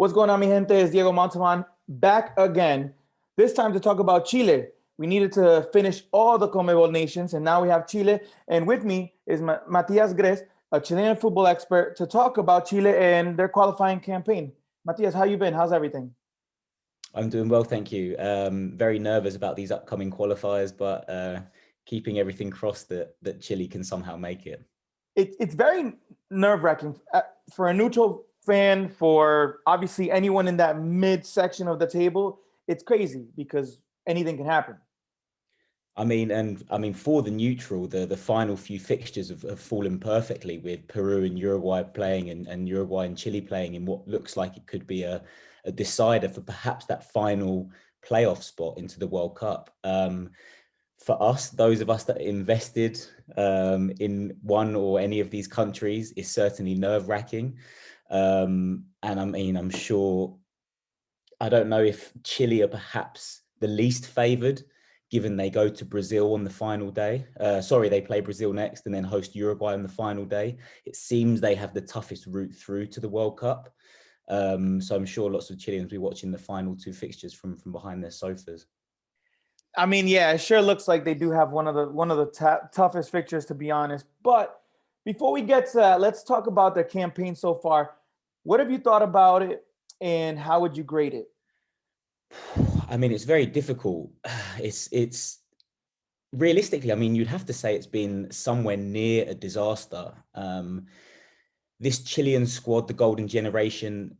What's going on, mi gente? It's Diego Montalvan back again. This time to talk about Chile. We needed to finish all the conmebol nations, and now we have Chile. And with me is Matias Grez, a Chilean football expert, to talk about Chile and their qualifying campaign. Matias, how you been? How's everything? I'm doing well, thank you. Very nervous about these upcoming qualifiers, but keeping everything crossed that Chile can somehow make it. It's very nerve-wracking for a neutral fan, for obviously anyone in that mid section of the table. It's crazy because anything can happen. I mean, for the neutral, the final few fixtures have fallen perfectly, with Peru and Uruguay playing and Uruguay and Chile playing in what looks like it could be a decider for perhaps that final playoff spot into the World Cup. For us, those of us that are invested in one or any of these countries, is certainly nerve-wracking. And I mean, I'm sure, I don't know if Chile are perhaps the least favoured, given they go to Brazil on the final day. They play Brazil next and then host Uruguay on the final day. It seems they have the toughest route through to the World Cup. So I'm sure lots of Chileans will be watching the final two fixtures from behind their sofas. I mean, yeah, it sure looks like they do have one of the toughest fixtures, to be honest. But before we get to that, let's talk about their campaign so far. What have you thought about it, and how would you grade it? I mean, it's very difficult. It's realistically, I mean, you'd have to say it's been somewhere near a disaster. This Chilean squad, the Golden Generation,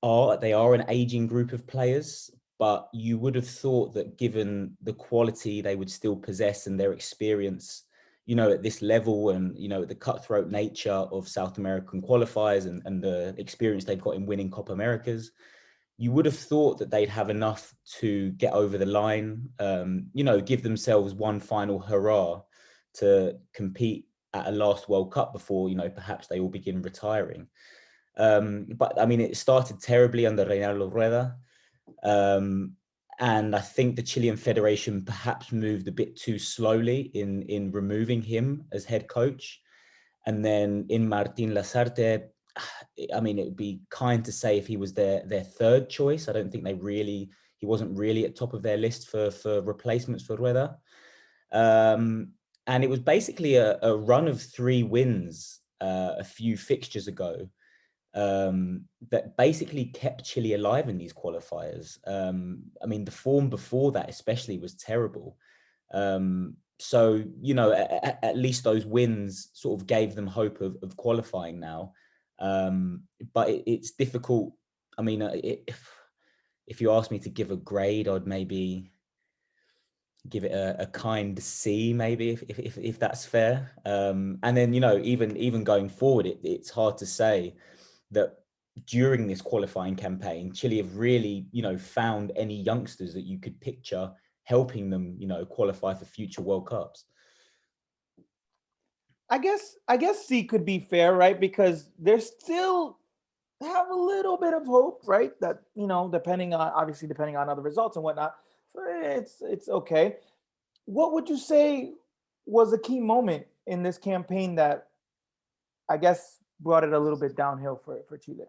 they are an aging group of players, but you would have thought that given the quality they would still possess and their experience, you know, at this level, and, you know, the cutthroat nature of South American qualifiers and the experience they've got in winning Copa Americas, you would have thought that they'd have enough to get over the line, you know, give themselves one final hurrah to compete at a last World Cup before, you know, perhaps they all begin retiring. But I mean, it started terribly under Reinaldo Rueda. And I think the Chilean Federation perhaps moved a bit too slowly in removing him as head coach. And then in Martín Lasarte, I mean, it would be kind to say if he was their third choice. I don't think he wasn't really at top of their list for replacements for Rueda. And it was basically a run of 3 wins a few fixtures ago that basically kept Chile alive in these qualifiers. I mean, the form before that especially was terrible. So, you know, at least those wins sort of gave them hope of qualifying now. But it's difficult. I mean, if you ask me to give a grade, I'd maybe give it a kind C, maybe, if that's fair. And then, you know, even going forward, it's hard to say that during this qualifying campaign, Chile have really, you know, found any youngsters that you could picture helping them, you know, qualify for future World Cups. I guess C could be fair, right? Because they're still have a little bit of hope, right? That, you know, depending on other results and whatnot, so it's okay. What would you say was a key moment in this campaign that I guess brought it a little bit downhill for Chile?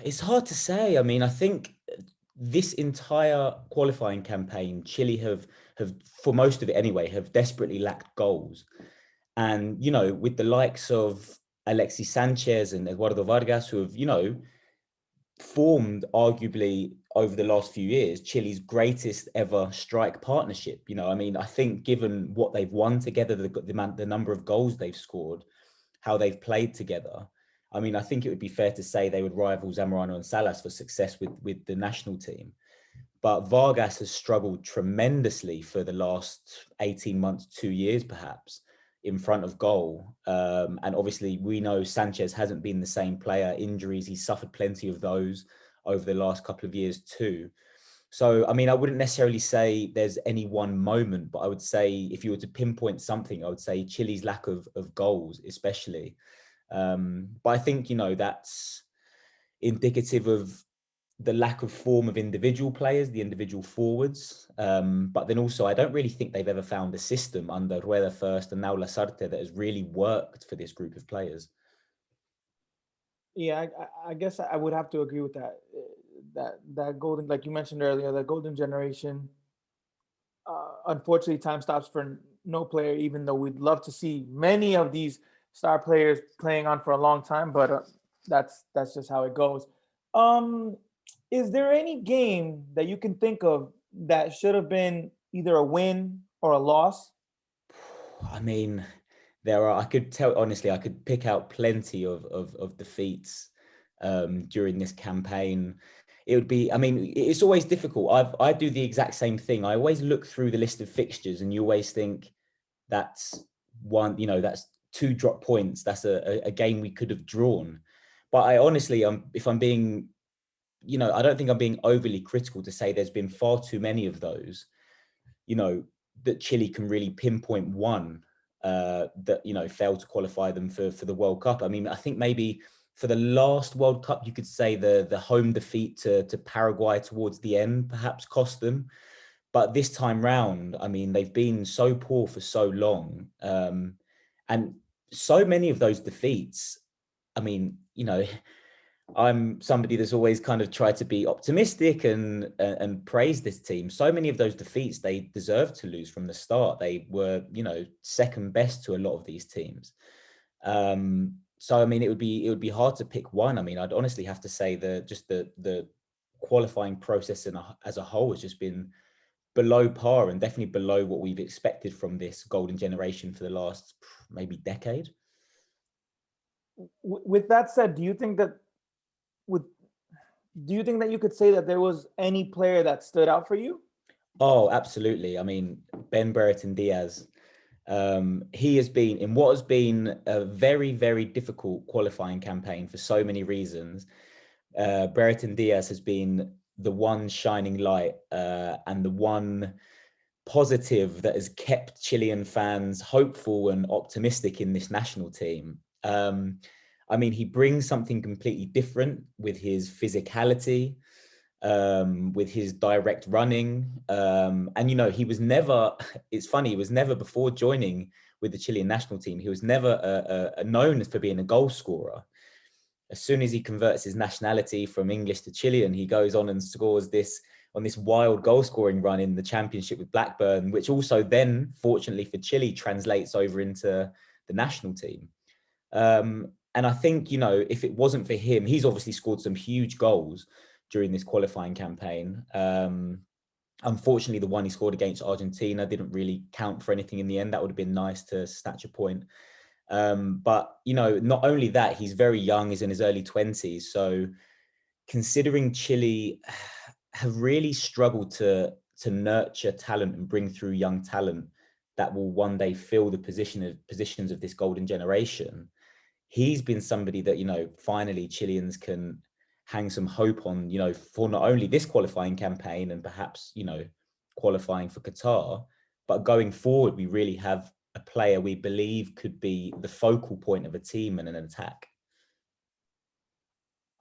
It's hard to say. I mean, I think this entire qualifying campaign, Chile have for most of it anyway, have desperately lacked goals. And, you know, with the likes of Alexis Sanchez and Eduardo Vargas, who have, you know, formed arguably over the last few years Chile's greatest ever strike partnership. You know, I mean, I think given what they've won together, the number of goals they've scored, how they've played together, I mean, I think it would be fair to say they would rival Zamorano and Salas for success with the national team. But Vargas has struggled tremendously for the last 18 months, 2 years, perhaps, in front of goal. And obviously we know Sanchez hasn't been the same player. Injuries, he's suffered plenty of those over the last couple of years too. So, I mean, I wouldn't necessarily say there's any one moment, but I would say if you were to pinpoint something, I would say Chile's lack of goals, especially. But I think, you know, that's indicative of the lack of form of individual players, the individual forwards. But then also, I don't really think they've ever found a system under Rueda first and now Lasarte that has really worked for this group of players. Yeah, I guess I would have to agree with that. That golden, like you mentioned earlier, that golden generation. Unfortunately, time stops for no player. Even though we'd love to see many of these star players playing on for a long time, but that's just how it goes. Um, is there any game that you can think of that should have been either a win or a loss? I mean, there are, I could tell, honestly, I could pick out plenty of defeats during this campaign. It would be, I mean, it's always difficult. I do the exact same thing. I always look through the list of fixtures and you always think that's one, that's two drop points. That's a game we could have drawn. But I honestly, if I'm being, I don't think I'm being overly critical to say there's been far too many of those, you know, that Chile can really pinpoint one that, failed to qualify them for the World Cup. I mean, I think maybe for the last World Cup, you could say the home defeat to Paraguay towards the end perhaps cost them. But this time round, I mean, they've been so poor for so long. And so many of those defeats, I mean, I'm somebody that's always kind of tried to be optimistic and praise this team. So many of those defeats, they deserved to lose from the start. They were, second best to a lot of these teams. So I mean, it would be hard to pick one. I mean, I'd honestly have to say the qualifying process as a whole has just been below par and definitely below what we've expected from this golden generation for the last maybe decade. With that said, with do you think that you could say that there was any player that stood out for you? Oh, absolutely. I mean, Ben Brereton Diaz, he has been in what has been a very, very difficult qualifying campaign for so many reasons. Brereton Diaz has been the one shining light and the one positive that has kept Chilean fans hopeful and optimistic in this national team. I mean, he brings something completely different with his physicality, with his direct running. And, he was never, it's funny, he was never before joining with the Chilean national team, he was never known for being a goal scorer. As soon as he converts his nationality from English to Chilean, he goes on and scores this wild goal scoring run in the championship with Blackburn, which also then, fortunately for Chile, translates over into the national team. And I think, if it wasn't for him, he's obviously scored some huge goals during this qualifying campaign. Unfortunately, the one he scored against Argentina didn't really count for anything in the end. That would have been nice to snatch a point. But, not only that, he's very young, he's in his early 20s. So considering Chile have really struggled to nurture talent and bring through young talent that will one day fill the positions of this golden generation, he's been somebody that, finally Chileans can hang some hope on, for not only this qualifying campaign and perhaps, qualifying for Qatar, but going forward, we really have a player we believe could be the focal point of a team and an attack.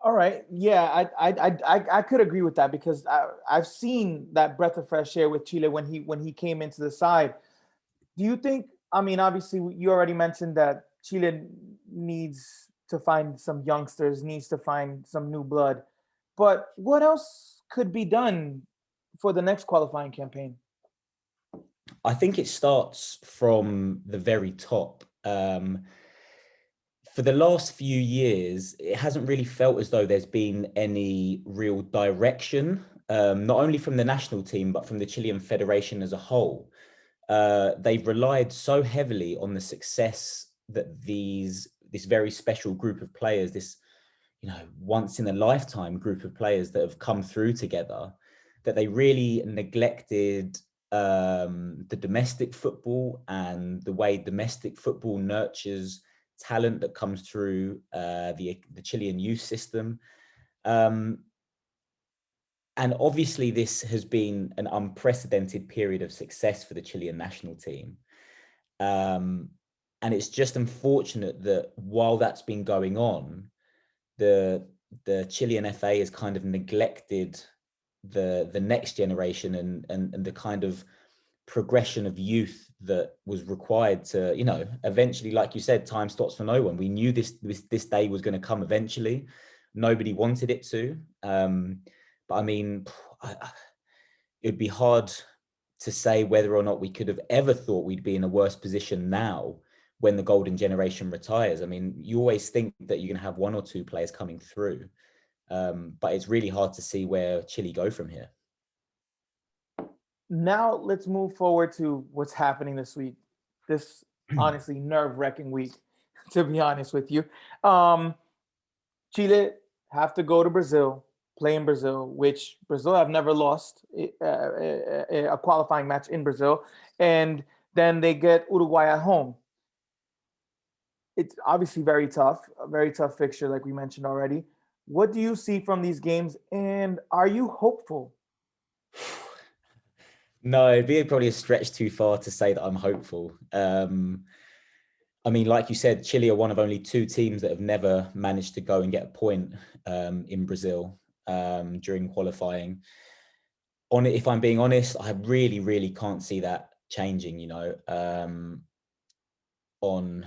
All right, yeah, I could agree with that because I've seen that breath of fresh air with Chile when he came into the side. Do you think? I mean, obviously, you already mentioned that Chile needs to find some youngsters, needs to find some new blood. But what else could be done for the next qualifying campaign? I think it starts from the very top. For the last few years, it hasn't really felt as though there's been any real direction, not only from the national team, but from the Chilean Federation as a whole. They've relied so heavily on the success that this very special group of players, this once in a lifetime group of players that have come through together, that they really neglected the domestic football and the way domestic football nurtures talent that comes through the Chilean youth system. And obviously this has been an unprecedented period of success for the Chilean national team. And it's just unfortunate that while that's been going on, the Chilean FA has kind of neglected the next generation and the kind of progression of youth that was required to, you know, eventually, like you said, time stops for no one. We knew this day was going to come eventually. Nobody wanted it to. But I mean, it would be hard to say whether or not we could have ever thought we'd be in a worse position now when the golden generation retires. I mean, you always think that you're going to have one or two players coming through, but it's really hard to see where Chile go from here. Now let's move forward to what's happening this week. This honestly nerve-wracking week, to be honest with you. Chile have to go to Brazil, play in Brazil, which Brazil have never lost a qualifying match in Brazil. And then they get Uruguay at home. It's obviously very tough, a very tough fixture, like we mentioned already. What do you see from these games, and are you hopeful? No, it'd be probably a stretch too far to say that I'm hopeful. I mean, like you said, Chile are one of only two teams that have never managed to go and get a point in Brazil during qualifying. If I'm being honest, I really, really can't see that changing, you know, on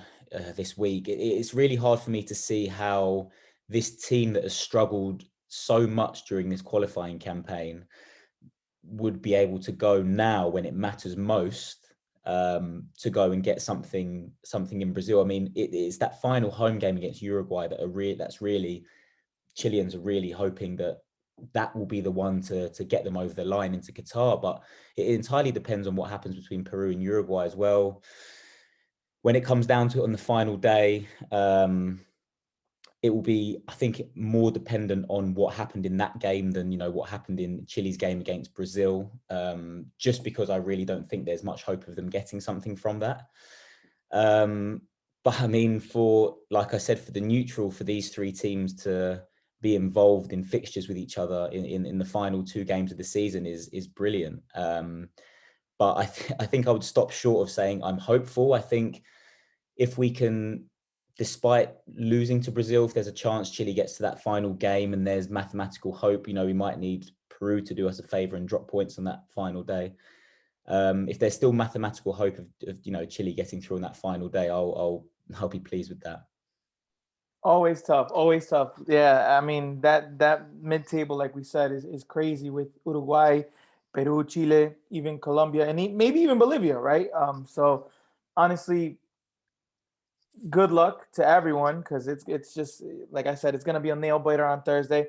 this week. It's really hard for me to see how this team that has struggled so much during this qualifying campaign would be able to go now when it matters most to go and get something in Brazil. I mean, it's that final home game against Uruguay that's really Chileans are really hoping that will be the one to get them over the line into Qatar. But it entirely depends on what happens between Peru and Uruguay as well. When it comes down to it on the final day, it will be, I think, more dependent on what happened in that game than, you know, what happened in Chile's game against Brazil, just because I really don't think there's much hope of them getting something from that. But I mean, like I said, for the neutral, for these three teams to be involved in fixtures with each other in the final two games of the season is brilliant. But I think I would stop short of saying I'm hopeful. I think if we can, despite losing to Brazil, if there's a chance Chile gets to that final game and there's mathematical hope, you know, we might need Peru to do us a favor and drop points on that final day. If there's still mathematical hope of you know, Chile getting through on that final day, I'll be pleased with that. Always tough, always tough. Yeah, I mean that mid-table, like we said, is crazy with Uruguay, Peru, Chile, even Colombia, and maybe even Bolivia, right? So honestly, good luck to everyone, because it's just like I said, it's gonna be a nail biter on Thursday.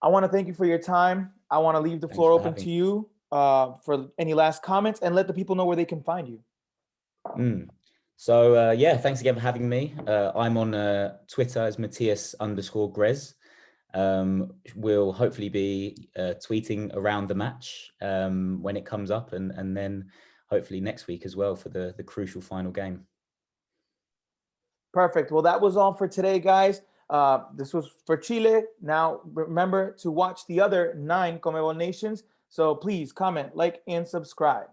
I want to thank you for your time. I want to leave the floor open to you for any last comments, and let the people know where they can find you. So yeah, thanks again for having me. I'm on Twitter as Matias_Grez. We'll hopefully be tweeting around the match when it comes up, and then hopefully next week as well for the crucial final game. Perfect. Well, that was all for today, guys. This was for Chile. Now, remember to watch the other 9 CONMEBOL nations. So please comment, like, and subscribe.